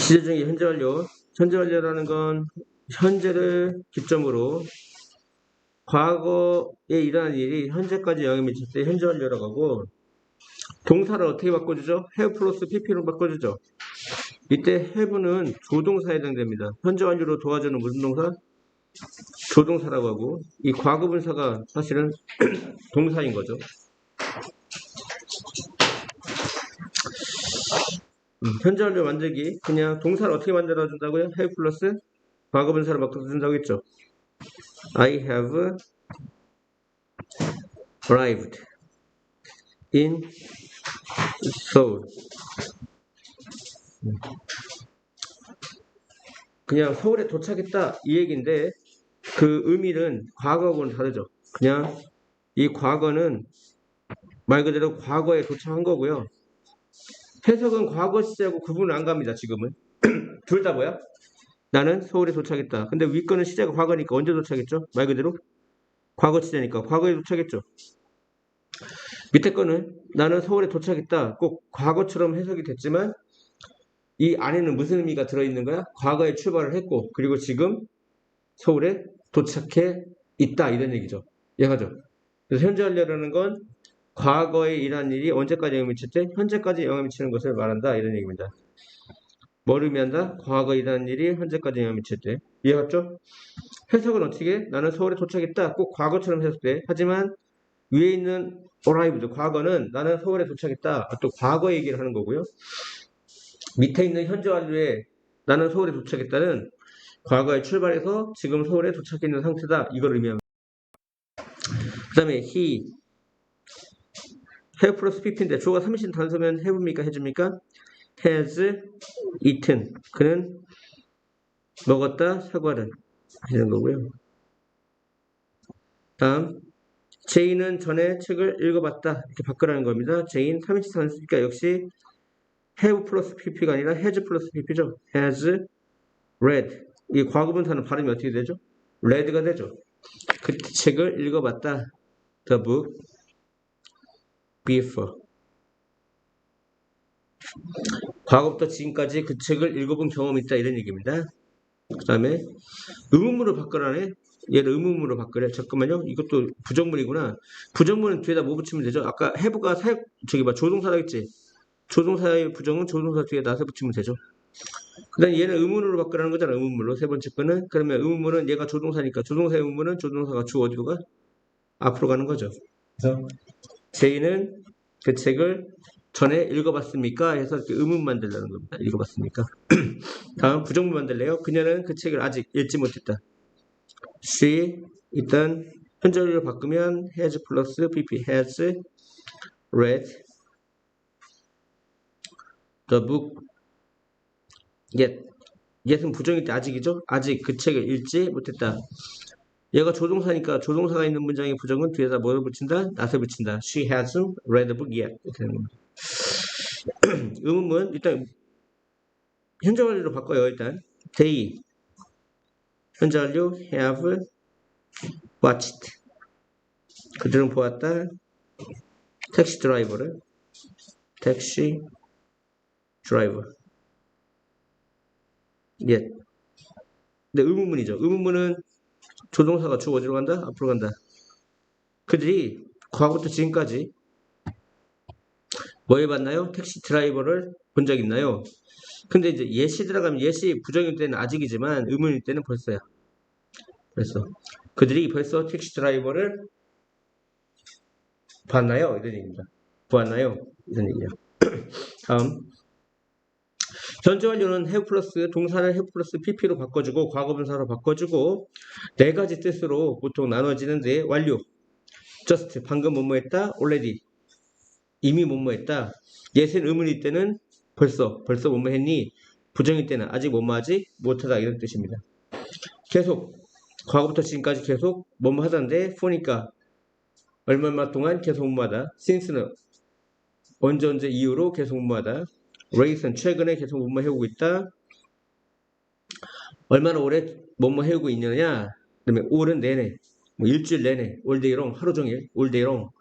시제 중에 현재 완료. 현재 완료라는 건 현재를 기점으로 과거에 일어난 일이 현재까지 영향을 미칠 때 현재 완료라고 하고, 동사를 어떻게 바꿔주죠? have 플러스 pp로 바꿔주죠. 이때 have는 조동사에 해당됩니다. 현재 완료로 도와주는 무슨 동사? 조동사라고 하고, 이 과거분사가 사실은 동사인 거죠. 현재 완료 만들기, 그냥 동사를 어떻게 만들어준다고요? have 플러스 과거분사로 바꿔준다고 했죠. I have arrived in Seoul. 그냥 서울에 도착했다 이 얘기인데 그 의미는 과거하고는 다르죠. 그냥 이 과거는 말 그대로 과거에 도착한 거고요. 해석은 과거 시제하고 구분을 안 갑니다. 지금은 둘 다 뭐야? 나는 서울에 도착했다. 근데 위 거는 시제가 과거니까 언제 도착했죠? 말 그대로 과거 시제니까 과거에 도착했죠. 밑에 거는 나는 서울에 도착했다. 꼭 과거처럼 해석이 됐지만 이 안에는 무슨 의미가 들어있는 거야? 과거에 출발을 했고 그리고 지금 서울에 도착해 있다 이런 얘기죠. 이해가죠? 그래서 현재 완료라는 건 과거에 일한 일이 언제까지 영향을 미칠 때 현재까지 영향을 미치는 것을 말한다 이런 얘기입니다. 뭘 의미한다? 과거에 일한 일이 현재까지 영향을 미칠 때. 이해갔죠? 해석은 어떻게? 나는 서울에 도착했다. 꼭 과거처럼 해석돼. 하지만 위에 있는 arrived 과거는 나는 서울에 도착했다. 또 과거 얘기를 하는 거고요. 밑에 있는 현재 완료에 나는 서울에 도착했다는 과거에 출발해서 지금 서울에 도착해 있는 상태다. 이걸 의미합니다. 그 다음에 he have 플러스 pp인데 주어가 3인칭 단서면 have입니까? 해줍니까? has eaten 그는 먹었다 사과를 하시는 거고요. 다음 제인은 전에 책을 읽어봤다 이렇게 바꾸라는 겁니다. 제인 3인칭 단수니까 역시 have 플러스 pp가 아니라 has 플러스 pp죠. has read 이 과거분사는 발음이 어떻게 되죠? read가 되죠. 그 책을 읽어봤다. The book before 과거부터 지금까지 그 책을 읽어본 경험이 있다 이런 얘기입니다. 그 다음에 의문문으로 바꾸라네. 얘를 의문문으로 바꾸래. 잠깐만요. 이것도 부정문이구나. 부정문은 뒤에다 뭐 붙이면 되죠? 아까 have가 조동사라겠지. 조동사의 부정은 조동사 뒤에 나서 붙이면 되죠. 그 다음에 얘는 의문으로 바꾸라는 거잖아. 의문문으로. 세 번째 거는. 그러면 의문문은 얘가 조동사니까 조동사의 의문문은 조동사가 주 어디로 가? 앞으로 가는 거죠. 그래서 제이는 그 책을 전에 읽어봤습니까? 해서 이렇게 의문 만들라는 겁니다. 읽어봤습니까? 다음 부정문 만들래요. 그녀는 그 책을 아직 읽지 못했다. She 일단 현재를 바꾸면 has 플러스 pp has read the book yet. yet은 부정일 때 아직이죠. 아직 그 책을 읽지 못했다. 얘가 조동사니까 조동사가 있는 문장의 부정은 뒤에다 뭐를 붙인다? not을 붙인다. She hasn't read the book yet. 이렇게 되는 겁니다. 의문문 일단 현재 완료로 바꿔요. 일단 they 현재 완료 have watched 그들은 보았다. 택시 드라이버를 택시 드라이버 yet. 근데 의문문이죠. 의문문은 조동사가 주 어디로 간다? 앞으로 간다. 그들이 과거부터 지금까지 뭐 해봤나요? 택시 드라이버를 본 적 있나요? 근데 이제 예시 들어가면 예시 부정일 때는 아직이지만 의문일 때는 벌써야. 벌써. 그들이 벌써 택시 드라이버를 봤나요? 이런 얘기입니다. 보았나요? 이런 얘기예요. 다음. 현재 완료는 have 플러스 동사를 have 플러스 pp로 바꿔주고 과거분사로 바꿔주고 네 가지 뜻으로 보통 나눠지는데 완료. just 방금 뭐뭐 했다. already 이미 뭐뭐 했다. 예시는 의문일 때는 벌써 뭐뭐 했니? 부정일 때는 아직 뭐뭐 하지 못하다 이런 뜻입니다. 계속 과거부터 지금까지 계속 뭐뭐 하던데 for니까 얼마 동안 계속 뭐하다. since는 언제 이후로 계속 뭐하다. lately 최근에 계속 뭐뭐 해오고 있다. 얼마나 오래 뭐뭐 해오고 있느냐. 그 다음에 all은 내내 뭐 일주일 내내 all day long 하루 종일 all day long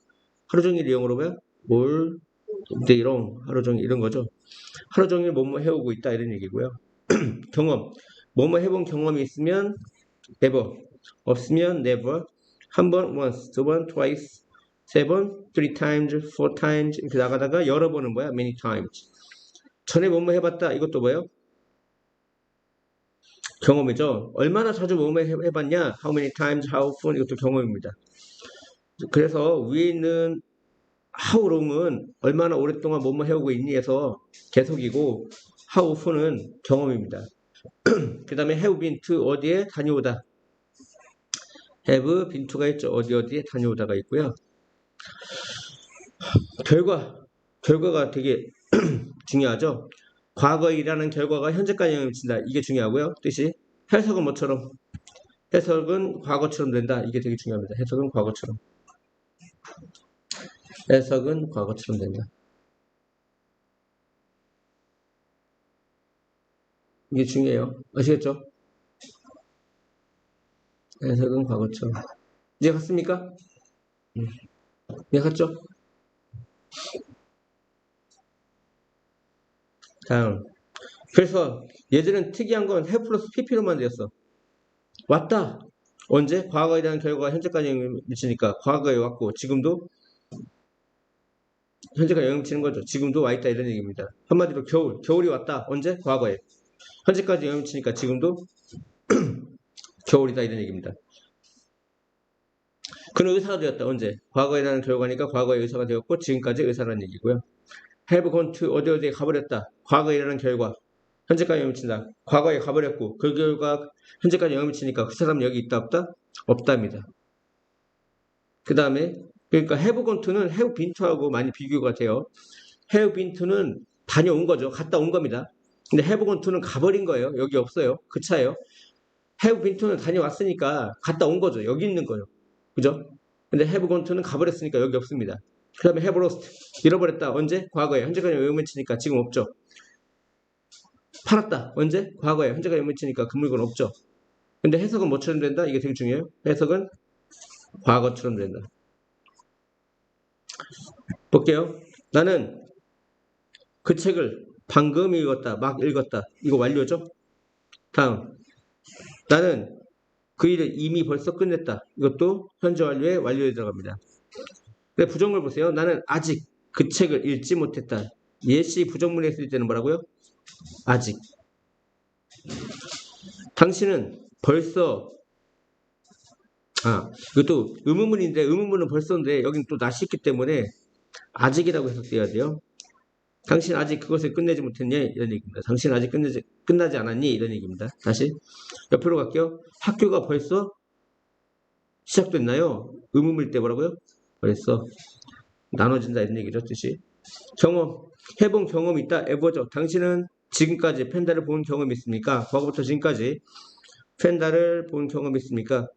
하루 종일 영어로 뭐야? all day long 하루 종일 이런 거죠. 하루 종일 뭐뭐 해오고 있다 이런 얘기고요. 경험. 뭐뭐 해본 경험이 있으면 ever, 없으면 never. 한 번, once, 두 번, twice, 세 번, three times, four times 이렇게 나가다가 여러 번은 뭐야? many times. 전에 뭐뭐 해봤다. 이것도 뭐예요? 경험이죠. 얼마나 자주 뭐뭐 해봤냐? How many times, how often 이것도 경험입니다. 그래서 위에 있는 how long은 얼마나 오랫동안 뭐뭐 해오고 있니에서 계속이고 how often은 경험입니다. 그 다음에 have been to 어디에 다녀오다. have been to가 있죠. 어디에 다녀오다가 있고요. 결과가 되게 중요하죠. 과거에 일하는 결과가 현재까지 영향을 미친다. 이게 중요하고요. 뜻이 해석은 뭐처럼? 해석은 과거처럼 된다. 이게 되게 중요합니다. 해석은 과거처럼. 해석은 과거처럼 된다. 이게 중요해요. 아시겠죠? 해석은 과거처럼. 이제 갔습니까? 이제 갔죠? 다음. 그래서 얘들은 특이한 건 have 플러스 pp로만 되었어. 왔다. 언제? 과거에 대한 결과가 현재까지 영향을 미치니까 과거에 왔고 지금도 현재가 영향을 미치는 거죠. 지금도 와 있다 이런 얘기입니다. 한마디로 겨울이 왔다. 언제? 과거에. 현재까지 영향을 미치니까 지금도 겨울이다 이런 얘기입니다. 그는 의사가 되었다. 언제? 과거에 대한 결과니까 과거에 의사가 되었고 지금까지 의사라는 얘기고요. have gone to 어디에 가버렸다. 과거에 일어난 결과. 현재까지 영향을 미친다. 과거에 가버렸고 그 결과 현재까지 영향을 미치니까 그 사람은 여기 있다 없다? 없답니다. 그 다음에 그러니까 have gone to는 have been to하고 많이 비교가 돼요. have been to는 다녀온 거죠. 갔다 온 겁니다. 근데 have gone to는 가버린 거예요. 여기 없어요. 그 차예요. have been to는 다녀왔으니까 갔다 온 거죠. 여기 있는 거예요. 그죠? 근데 have gone to는 가버렸으니까 여기 없습니다. 그 다음에 have lost 잃어버렸다. 언제? 과거에. 현재까지 영향을 미치니까 지금 없죠. 팔았다. 언제? 과거에. 현재까지 영향을 미치니까 그 물건 없죠. 근데 해석은 뭐처럼 된다? 이게 되게 중요해요. 해석은 과거처럼 된다. 볼게요. 나는 그 책을 방금 읽었다. 막 읽었다. 이거 완료죠? 다음. 나는 그 일을 이미 벌써 끝냈다. 이것도 현재 완료에 완료에 들어갑니다. 근데 부정물 보세요. 나는 아직 그 책을 읽지 못했다. 예시 부정문에 있을 때는 뭐라고요? 아직. 당신은 벌써 이것도 의문문인데 의문문은 벌써인데 여기는 또 낫이 있기 때문에 아직이라고 해석돼야 돼요. 당신 아직 그것을 끝내지 못했냐? 이런 얘기입니다. 당신 아직 끝나지 않았니? 이런 얘기입니다. 다시 옆으로 갈게요. 학교가 벌써 시작됐나요? 의문문일 때 뭐라고요? 벌써 나눠진다 이런 얘기죠. 뜻이. 경험. 해본 경험이 있다. 에버죠. 당신은 지금까지 펜다를 본 경험이 있습니까? 과거부터 지금까지 펜다를 본 경험이 있습니까?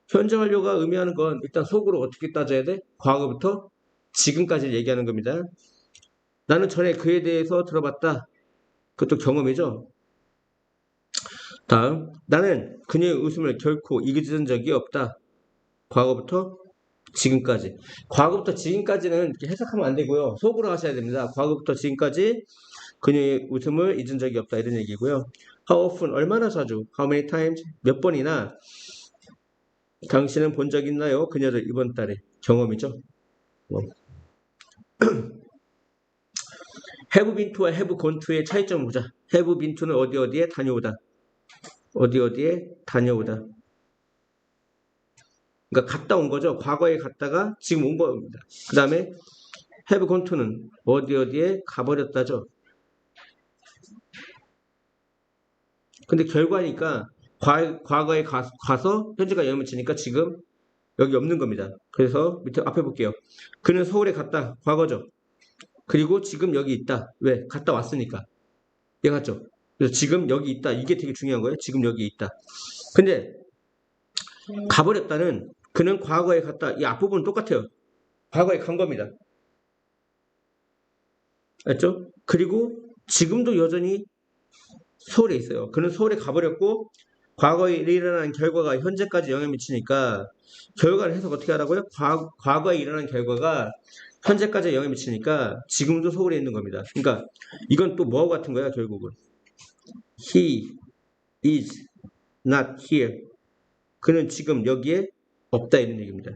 현재 완료가 의미하는 건 일단 속으로 어떻게 따져야 돼? 과거부터 지금까지 얘기하는 겁니다. 나는 전에 그에 대해서 들어봤다. 그것도 경험이죠. 다음. 나는 그녀의 웃음을 결코 잊은 적이 없다. 과거부터 지금까지. 과거부터 지금까지는 이렇게 해석하면 안 되고요. 속으로 하셔야 됩니다. 과거부터 지금까지 그녀의 웃음을 잊은 적이 없다. 이런 얘기고요. How often? 얼마나 자주? How many times? 몇 번이나? 당신은 본 적 있나요? 그녀를 이번 달에. 경험이죠. have been to와 have gone to의 차이점을 보자. have been to는 어디에 다녀오다. 어디에 다녀오다. 그러니까 갔다 온 거죠. 과거에 갔다가 지금 온 겁니다. 그 다음에 have gone to는 어디에 가버렸다죠. 근데 결과니까 과거에 가서 현재가 영향을 미치니까 지금 여기 없는 겁니다. 그래서 밑에 앞에 볼게요. 그는 서울에 갔다. 과거죠. 그리고 지금 여기 있다. 왜? 갔다 왔으니까. 얘 갔죠. 그래서 지금 여기 있다. 이게 되게 중요한 거예요. 지금 여기 있다. 근데 가버렸다는 그는 과거에 갔다. 이 앞부분은 똑같아요. 과거에 간 겁니다. 알죠? 그리고 지금도 여전히 서울에 있어요. 그는 서울에 가버렸고 과거에 일어난 결과가 현재까지 영향을 미치니까 결과를 해석 어떻게 하라고요? 과거에 일어난 결과가 현재까지 영향을 미치니까 지금도 서울에 있는 겁니다. 그러니까 이건 또 뭐하고 같은 거야 결국은. He is not here. 그는 지금 여기에 없다 이런 얘기입니다.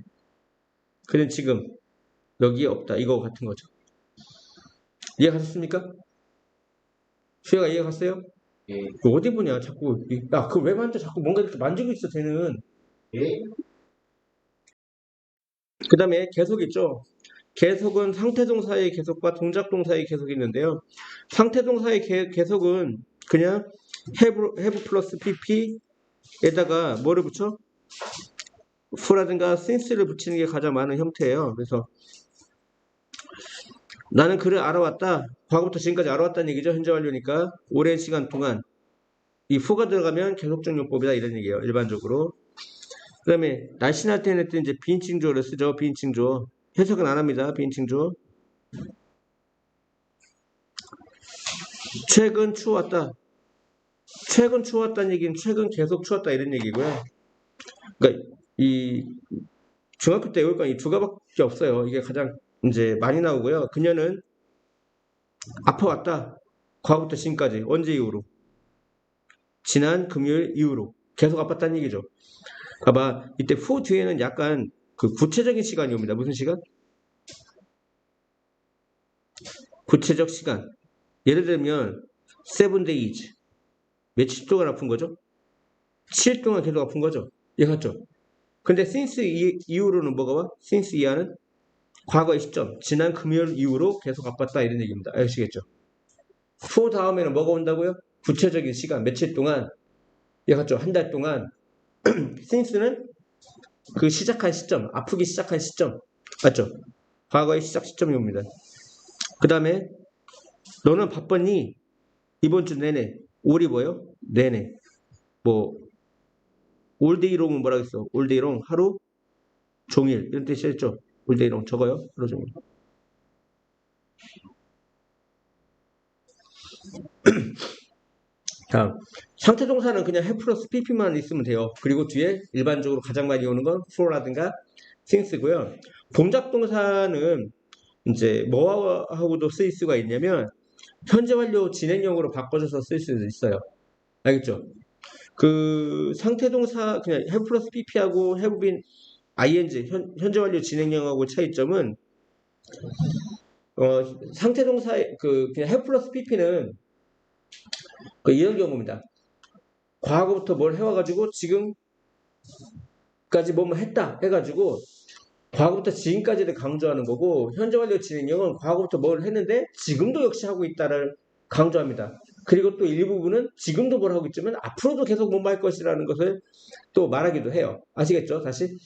그는 지금 여기에 없다. 이거 같은 거죠. 이해 가셨습니까? 수혜가 이해 갔어요? 예. 그 어디 보냐 자꾸. 야, 그거 왜 만져? 자꾸 뭔가 이렇게 만지고 있어 쟤는. 예. 그 다음에 계속 있죠. 계속은 상태동사의 계속과 동작동사의 계속이 있는데요. 상태동사의 계속은 그냥 have 플러스 pp에다가 뭐를 붙여? f라든가 since를 붙이는 게 가장 많은 형태예요. 그래서 나는 그를 알아왔다. 과거부터 지금까지 알아왔다는 얘기죠. 현재 완료니까 오랜 시간 동안 이 for가 들어가면 계속적 용법이다 이런 얘기예요. 일반적으로. 그 다음에 날씬할 때는 이제 비인칭주어를 쓰죠. 비인칭주어. 해석은 안 합니다. 비인칭주어. 최근 추웠다. 최근 추웠다는 얘기는 최근 계속 추웠다 이런 얘기고요. 그러니까 이 중학교 때 외울 건 이 두 가지밖에 없어요. 이게 가장 이제 많이 나오고요. 그녀는 아파왔다. 과거부터 지금까지 언제 이후로? 지난 금요일 이후로 계속 아팠다는 얘기죠. 봐봐 이때 후 뒤에는 약간 그 구체적인 시간이 옵니다. 무슨 시간? 구체적 시간. 예를 들면 7 days 며칠 동안 아픈 거죠? 7일 동안 계속 아픈 거죠? 이해갔죠? 근데 since 이후로는 뭐가 와? since 이하는 과거의 시점, 지난 금요일 이후로 계속 아팠다 이런 얘기입니다. 아시겠죠? for 다음에는 뭐가 온다고요? 구체적인 시간, 며칠 동안. 이해갔죠? 한 달 동안. since는 그 시작한 시점, 아프기 시작한 시점. 맞죠? 과거의 시작 시점이 옵니다. 그 다음에 너는 바빴니? 이번 주 내내. 올이 뭐예요? 내내. 뭐 all day long은 뭐라고 했어? all day long 하루 종일 이런 뜻이었죠? all day long 적어요. 하루 종일. 다음 상태동사는 그냥 have 플러스 pp만 있으면 돼요. 그리고 뒤에 일반적으로 가장 많이 오는 건 for라든가 since고요. 동작동사는 이제 뭐하고도 쓰일 수가 있냐면 현재 완료 진행형으로 바꿔줘서 쓸 수도 있어요. 알겠죠? 그 상태동사 그냥 have 플러스 pp하고 have been ing 현재 완료 진행형하고 차이점은 상태동사의 그냥 have 플러스 pp는 이런 경우입니다. 과거부터 뭘 해와가지고 지금까지 뭐뭐 했다 해가지고 과거부터 지금까지를 강조하는 거고 현재 완료 진행형은 과거부터 뭘 했는데 지금도 역시 하고 있다를 강조합니다. 그리고 또 일부분은 지금도 뭘 하고 있지만 앞으로도 계속 뭐뭐 할 것이라는 것을 또 말하기도 해요. 아시겠죠? 다시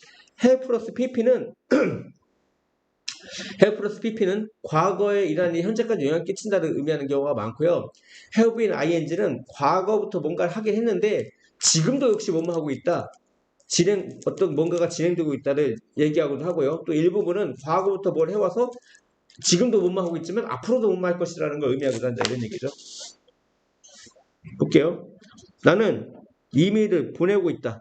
have 플러스 pp는 have 플러스 pp는 과거의 일환이 현재까지 영향을 끼친다를 의미하는 경우가 많고요. have been ing는 과거부터 뭔가를 하긴 했는데 지금도 역시 뭐뭐 하고 있다. 어떤 뭔가가 진행되고 있다를 얘기하기도 하고요. 또 일부분은 과거부터 뭘 해와서 지금도 뭐뭐 하고 있지만 앞으로도 뭐뭐 할 것이라는 걸 의미하기도 한다. 이런 얘기죠. 볼게요. 나는 이메일을 보내고 있다.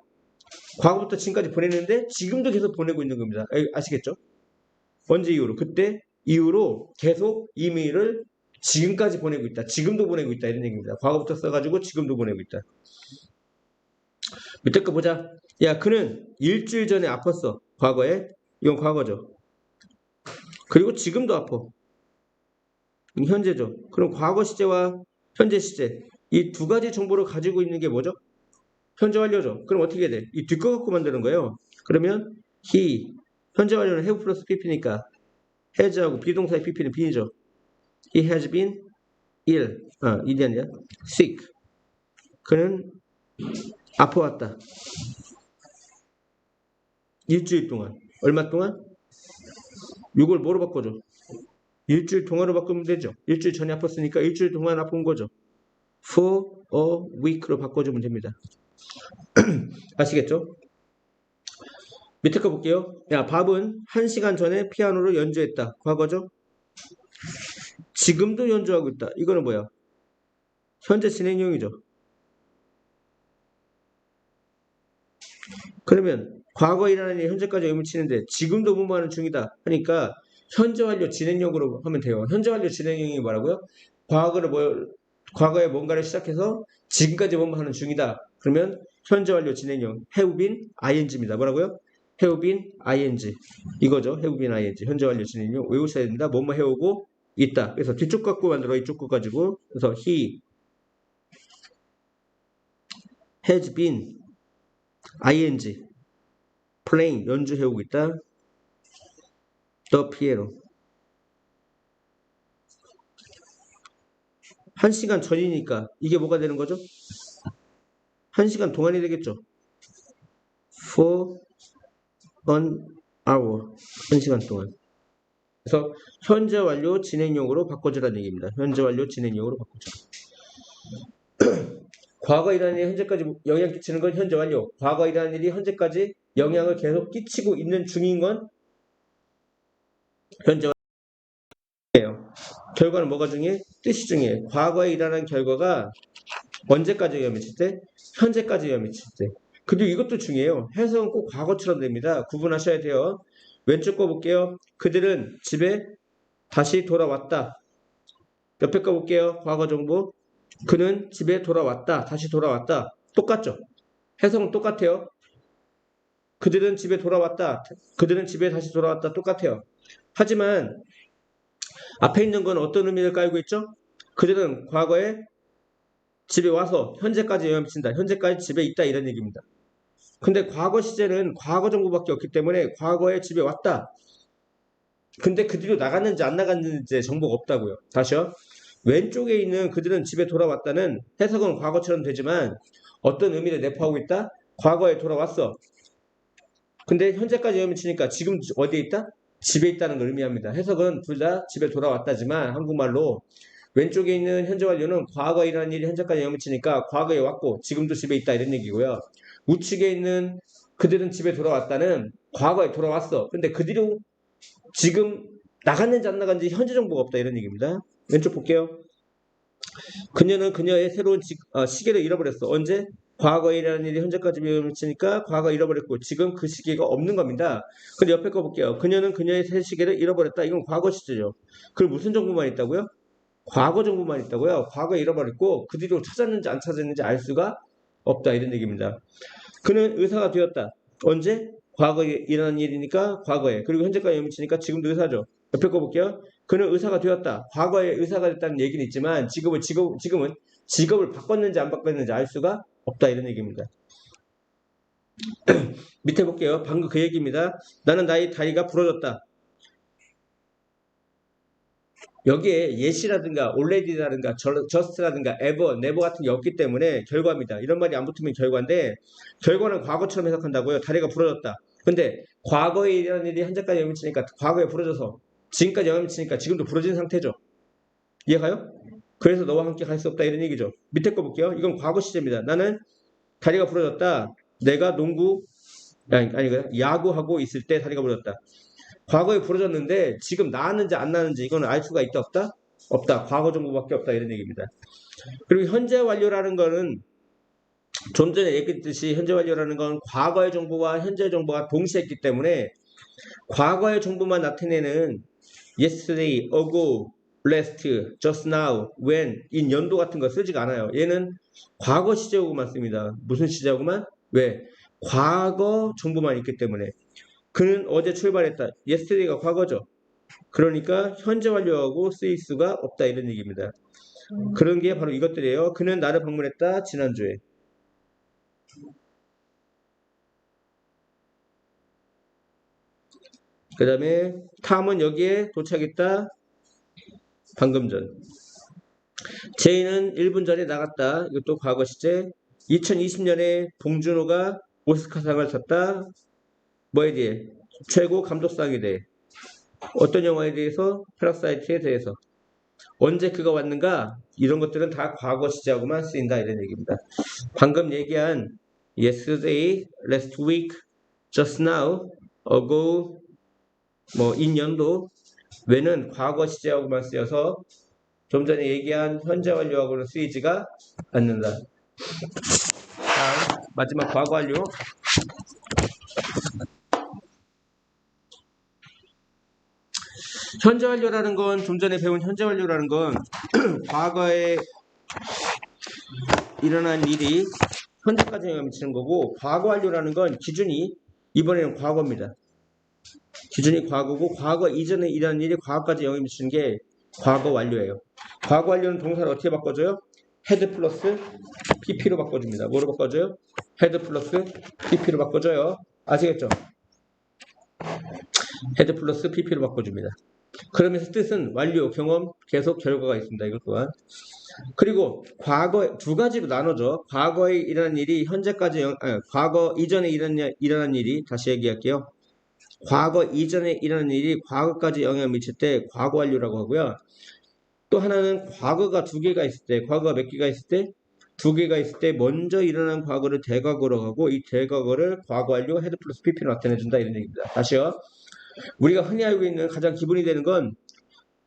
과거부터 지금까지 보냈는데 지금도 계속 보내고 있는 겁니다. 아시겠죠? 언제 이후로? 그때 이후로 계속 이메일을 지금까지 보내고 있다. 지금도 보내고 있다. 이런 얘기입니다. 과거부터 써가지고 지금도 보내고 있다. 밑에 거 보자. 야, 그는 일주일 전에 아팠어. 과거에. 이건 과거죠. 그리고 지금도 아파. 현재죠. 그럼 과거 시제와 현재 시제. 이 두 가지 정보를 가지고 있는 게 뭐죠? 현재 완료죠. 그럼 어떻게 해야 돼? 이 뒷거 갖고 만드는 거예요. 그러면 he 현재 완료는 have 플러스 pp니까 has하고 비동사의 pp는 been이죠. He has been ill. 일이 아니라 sick. 그는 아파왔다. 일주일 동안. 얼마 동안? 이걸 뭐로 바꿔줘? 일주일 동안으로 바꾸면 되죠. 일주일 전에 아팠으니까 일주일 동안 아픈 거죠. For a week로 바꿔주면 됩니다. 아시겠죠? 밑에 거 볼게요. 야, 밥은 1시간 전에 피아노를 연주했다. 과거죠? 지금도 연주하고 있다. 이거는 뭐야? 현재 진행형이죠. 그러면 과거에 일어난 일 현재까지 의미치는데 지금도 뭐뭐하는 중이다 하니까 현재 완료 진행형으로 하면 돼요. 현재 완료 진행형이 뭐라고요? 과거에 뭔가를 시작해서 지금까지 뭐뭐 하는 중이다. 그러면 현재 완료 진행형 have been ing입니다. 뭐라고요? have been ing 이거죠. have been ing 현재 완료 진행형 외우셔야 됩니다. 뭐뭐 해오고 있다. 그래서 뒤쪽 갖고 만들어 이쪽 거 가지고 그래서 he has been ing playing 연주해오고 있다. the piano 1시간 전이니까 이게 뭐가 되는 거죠? 1시간 동안이 되겠죠. for an hour 1시간 동안. 그래서 현재 완료 진행형으로 바꿔주라는 얘기입니다. 현재 완료 진행형으로 바꿔줘. 과거이라는 일이 현재까지 영향 끼치는 건 현재 완료. 과거이라는 일이 현재까지 영향을 계속 끼치고 있는 중인 건 현재 완료예요. 결과는 뭐가 중요해? 뜻이 중요해. 과거에 일어난 결과가 언제까지 영향을 미칠 때? 현재까지 영향을 미칠 때. 그리고 이것도 중요해요. 해석은 꼭 과거처럼 됩니다. 구분하셔야 돼요. 왼쪽 거 볼게요. 그들은 집에 다시 돌아왔다. 옆에 거 볼게요. 과거 정보. 그는 집에 돌아왔다. 다시 돌아왔다. 똑같죠? 해석은 똑같아요. 그들은 집에 돌아왔다. 그들은 집에 다시 돌아왔다. 똑같아요. 하지만 앞에 있는 건 어떤 의미를 깔고 있죠? 그들은 과거에 집에 와서 현재까지 영향을 미친다. 현재까지 집에 있다. 이런 얘기입니다. 근데 과거 시제는 과거 정보밖에 없기 때문에 과거에 집에 왔다. 근데 그 뒤로 나갔는지 안 나갔는지 정보가 없다고요. 다시요. 왼쪽에 있는 그들은 집에 돌아왔다는 해석은 과거처럼 되지만 어떤 의미를 내포하고 있다? 과거에 돌아왔어. 근데 현재까지 영향을 미치니까 지금 어디에 있다? 집에 있다는 걸 의미합니다. 해석은 둘 다 집에 돌아왔다지만 한국말로 왼쪽에 있는 현재 완료는 과거에 일어난 일이 현재까지 영향을 미치니까 과거에 왔고 지금도 집에 있다 이런 얘기고요. 우측에 있는 그들은 집에 돌아왔다는 과거에 돌아왔어. 근데 그 뒤로 지금 나갔는지 안 나갔는지 현재 정보가 없다 이런 얘기입니다. 왼쪽 볼게요. 그녀는 그녀의 새로운 시계를 잃어버렸어. 언제? 과거에 일어난 일이 현재까지 영향을 미치니까 과거 잃어버렸고 지금 그 시계가 없는 겁니다. 근데 옆에 거 볼게요. 그녀는 그녀의 새 시계를 잃어버렸다. 이건 과거 시제죠. 그럼 무슨 정보만 있다고요? 과거 정보만 있다고요. 과거에 잃어버렸고 그 뒤로 찾았는지 안 찾았는지 알 수가 없다 이런 얘기입니다. 그는 의사가 되었다. 언제? 과거에 일어난 일이니까 과거에. 그리고 현재까지 영향을 미치니까 지금도 의사죠. 옆에 거 볼게요. 그는 의사가 되었다. 과거에 의사가 됐다는 얘기는 있지만 지금은 직업을 바꿨는지 안 바꿨는지 알 수가 없다 이런 얘기입니다. 밑에 볼게요. 방금 그 얘기입니다. 나는 나의 다리가 부러졌다. 여기에 yes라든가 already라든가 just라든가 ever, never 같은 게 없기 때문에 결과입니다. 이런 말이 안 붙으면 결과인데 결과는 과거처럼 해석한다고요. 다리가 부러졌다. 근데 과거에 일어난 일이 현재까지 영향을 미치니까 과거에 부러져서 지금까지 영향을 미치니까 지금도 부러진 상태죠. 이해가요? 그래서 너와 함께 갈 수 없다 이런 얘기죠. 밑에 거 볼게요. 이건 과거 시제입니다. 나는 다리가 부러졌다. 내가 야구하고 있을 때 다리가 부러졌다. 과거에 부러졌는데 지금 나았는지 안 나았는지 이거는 알 수가 있다 없다? 없다. 과거 정보밖에 없다 이런 얘기입니다. 그리고 현재 완료라는 거는 좀 전에 얘기했듯이 현재 완료라는 건 과거의 정보와 현재 정보가 동시에 있기 때문에 과거의 정보만 나타내는 yesterday, ago, last, just now, when, in 연도 같은 거 쓰지가 않아요. 얘는 과거 시제하고만 씁니다. 무슨 시제하고만? 왜? 과거 정보만 있기 때문에. 그는 어제 출발했다. yesterday가 과거죠. 그러니까 현재 완료하고 쓰일 수가 없다 이런 얘기입니다. 그런 게 바로 이것들이에요. 그는 나를 방문했다. 지난주에. 그 다음에 탐은 여기에 도착했다. 방금 전. 제이는 1분 전에 나갔다. 이것도 과거 시제. 2020년에 봉준호가 오스카상을 탔다. 뭐에 대해? 최고 감독상에 대해. 어떤 영화에 대해서? 패러사이트에 대해서. 언제 그가 왔는가? 이런 것들은 다 과거 시제하고만 쓰인다 이런 얘기입니다. 방금 얘기한 yesterday, last week, just now, ago, in 연도, when은 과거 시제하고만 쓰여서 좀 전에 얘기한 현재 완료하고는 쓰이지가 않는다. 다음 마지막 과거 완료. 현재 완료라는 건 좀 전에 배운 현재 완료라는 건 과거에 일어난 일이 현재까지 영향을 미치는 거고, 과거 완료라는 건 기준이 이번에는 과거입니다. 기준이 과거고, 과거 이전에 일어난 일이 과거까지 영향을 미치는 게 과거 완료예요. 과거 완료는 동사를 어떻게 바꿔줘요? had 플러스 pp로 바꿔줍니다. 뭐로 바꿔줘요? had 플러스 pp로 바꿔줘요. 아시겠죠? had 플러스 pp로 바꿔줍니다. 그러면서 뜻은 완료, 경험, 계속, 결과가 있습니다. 이것 또한. 그리고 과거 두 가지로 나눠져. 과거에 일어난 일이 현재까지 과거 이전에 일어난 일이 다시 얘기할게요. 과거 이전에 일어난 일이 과거까지 영향을 미칠 때 과거 완료라고 하고요. 또 하나는 과거가 두 개가 있을 때, 과거가 몇 개가 있을 때? 두 개가 있을 때 먼저 일어난 과거를 대과거로 하고 이 대과거를 과거 완료 헤드 플러스 pp로 나타내준다 이런 얘기입니다. 다시요. 우리가 흔히 알고 있는 가장 기본이 되는 건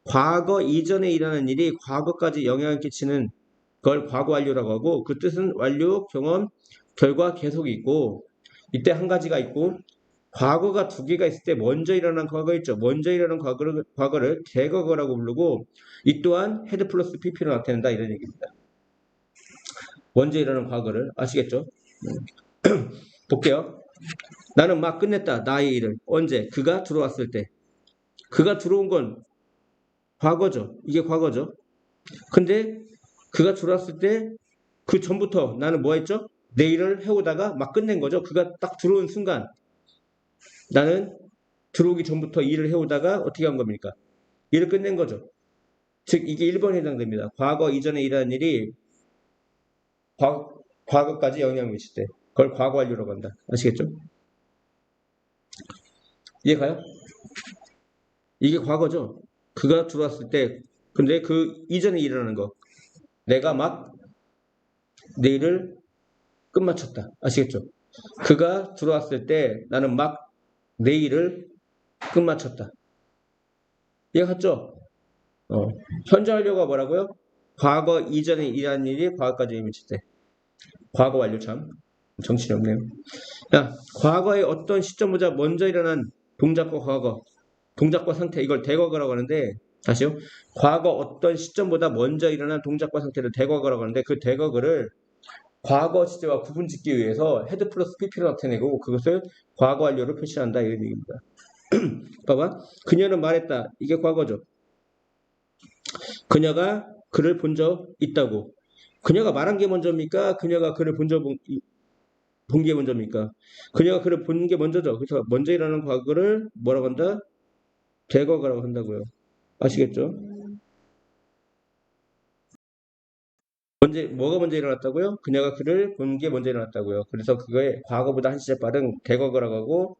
과거 이전에 일어난 일이 과거까지 영향을 끼치는 걸 과거 완료라고 하고 그 뜻은 완료, 경험, 결과, 계속이 있고 이때 한 가지가 있고 과거가 두 개가 있을 때 먼저 일어난 과거 있죠. 먼저 일어난 과거를 대과거라고 부르고 이 또한 헤드 플러스 pp로 나타낸다 이런 얘기입니다. 먼저 일어난 과거를 아시겠죠? 볼게요. 나는 막 끝냈다. 나의 일을. 언제? 그가 들어왔을 때. 그가 들어온 건 과거죠. 이게 과거죠. 근데 그가 들어왔을 때 그 전부터 나는 뭐 했죠? 내 일을 해오다가 막 끝낸 거죠. 그가 딱 들어온 순간 나는 들어오기 전부터 일을 해오다가 어떻게 한 겁니까? 일을 끝낸 거죠. 즉 이게 1번에 해당됩니다. 과거 이전에 일어난 일이 과거까지 영향을 미칠 때 그걸 과거 완료라고 한다. 아시겠죠? 이해가요? 이게 과거죠. 그가 들어왔을 때 근데 그 이전에 일어나는 거 내가 막 내 일을 끝마쳤다. 아시겠죠? 그가 들어왔을 때 나는 막 내 일을 끝마쳤다. 이해갔죠? 현재 완료가 뭐라고요? 과거 이전에 일어난 일이 과거까지 미칠 때. 과거 완료 참. 정신이 없네요. 야, 과거의 어떤 시점보다 먼저 일어난 동작과 과거, 동작과 상태, 이걸 대과거라고 하는데, 다시요. 과거 어떤 시점보다 먼저 일어난 동작과 상태를 대과거라고 하는데, 그 대과거를 과거 시제와 구분 짓기 위해서 헤드 플러스 pp로 나타내고 그것을 과거 완료로 표시한다 이런 얘기입니다. 봐봐. 그녀는 말했다. 이게 과거죠. 그녀가 그를 본 적 있다고. 그녀가 말한 게 먼저입니까? 그녀가 그를 본 게 먼저입니까? 그녀가 그를 본 게 먼저죠. 그래서 먼저 일어나는 과거를 뭐라고 한다? 대과거라고 한다고요. 아시겠죠? 뭐가 먼저 일어났다고요? 그녀가 그를 본 게 먼저 일어났다고요. 그래서 그거에 과거보다 한 시제 빠른 대과거라고 하고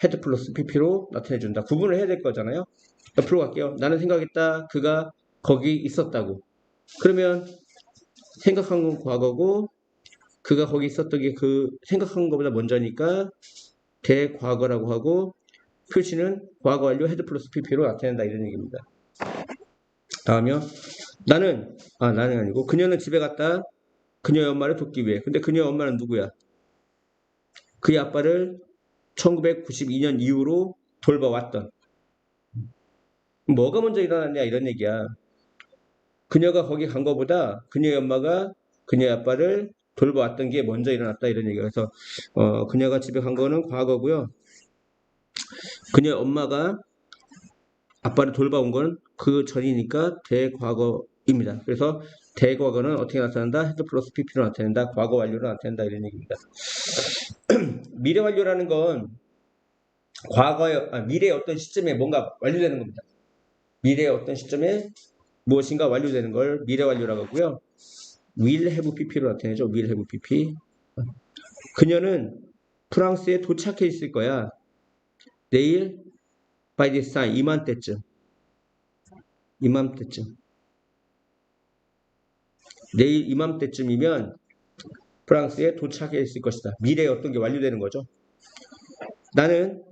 헤드 플러스 pp로 나타내준다. 구분을 해야 될 거잖아요. 옆으로 갈게요. 나는 생각했다. 그가 거기 있었다고. 그러면 생각한 건 과거고 그가 거기 있었던 게 그 생각한 것보다 먼저니까 대과거라고 하고 표시는 과거 완료 헤드 플러스 pp로 나타낸다 이런 얘기입니다. 다음이요. 나는 아니고 그녀는 집에 갔다. 그녀의 엄마를 돕기 위해. 근데 그녀의 엄마는 누구야? 그의 아빠를 1992년 이후로 돌봐왔던. 뭐가 먼저 일어났냐 이런 얘기야. 그녀가 거기 간 것보다 그녀의 엄마가 그녀의 아빠를 돌봐왔던 게 먼저 일어났다 이런 얘기야. 그래서 그녀가 집에 간 거는 과거고요. 그녀의 엄마가 아빠를 돌봐온 건 그 전이니까 대과거입니다. 그래서 대과거는 어떻게 나타난다? 헤드 플러스 pp로 나타낸다. 과거 완료로 나타낸다 이런 얘기입니다. 미래 완료라는 건 미래의 어떤 시점에 뭔가 완료되는 겁니다. 미래의 어떤 시점에 무엇인가 완료되는 걸 미래 완료라고 하고요. will have pp로 나타내죠. will have pp. 그녀는 프랑스에 도착해 있을 거야. 내일 by this time 이맘때쯤. 내일 이맘때쯤이면 프랑스에 도착해 있을 것이다. 미래에 어떤 게 완료되는 거죠. 나는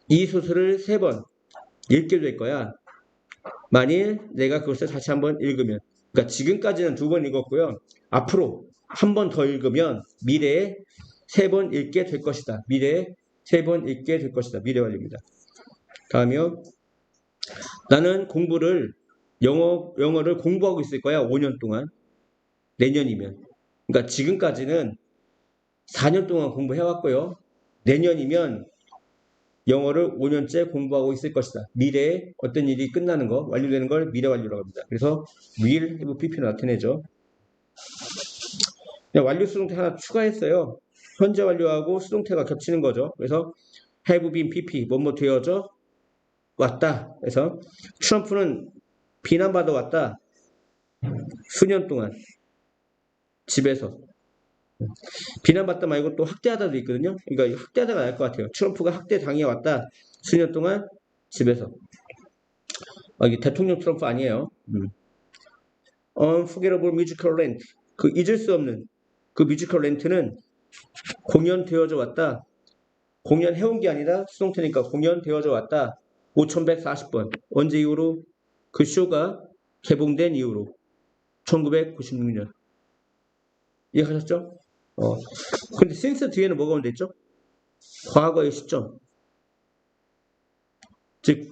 이 소설을 3번 읽게 될 거야. 만일 내가 그것을 다시 한번 읽으면. 그러니까 지금까지는 2번 읽었고요. 앞으로 한 번 더 읽으면 미래에 3번 읽게 될 것이다. 미래에 3번 읽게 될 것이다. 미래 완료입니다. 다음이요. 나는 영어를 공부하고 있을 거야. 5년 동안. 내년이면. 그러니까 지금까지는 4년 동안 공부해왔고요. 내년이면 영어를 5년째 공부하고 있을 것이다. 미래에 어떤 일이 끝나는 거, 완료되는 걸 미래 완료라고 합니다. 그래서 will have pp로 나타내죠. 완료 수동태 하나 추가했어요. 현재 완료하고 수동태가 겹치는 거죠. 그래서 have been pp, 뭐뭐 되어져 왔다. 그래서 트럼프는 비난받아 왔다. 수년 동안 집에서. 비난받다 말고 또 학대하다도 있거든요. 그러니까 학대하다가 나을 것 같아요. 트럼프가 학대 당해 왔다. 수년 동안 집에서. 이게 대통령 트럼프 아니에요. Unforgettable musical rent. 그 잊을 수 없는 그 뮤지컬 렌트는 공연되어져 왔다. 공연해온 게 아니라 수동태니까 공연되어져 왔다. 5140번. 언제 이후로? 그 쇼가 개봉된 이후로. 1996년. 이해하셨죠? 근데 since 뒤에는 뭐가 오면 됐죠? 과거의 시점. 즉,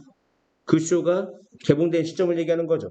그 쇼가 개봉된 시점을 얘기하는 거죠.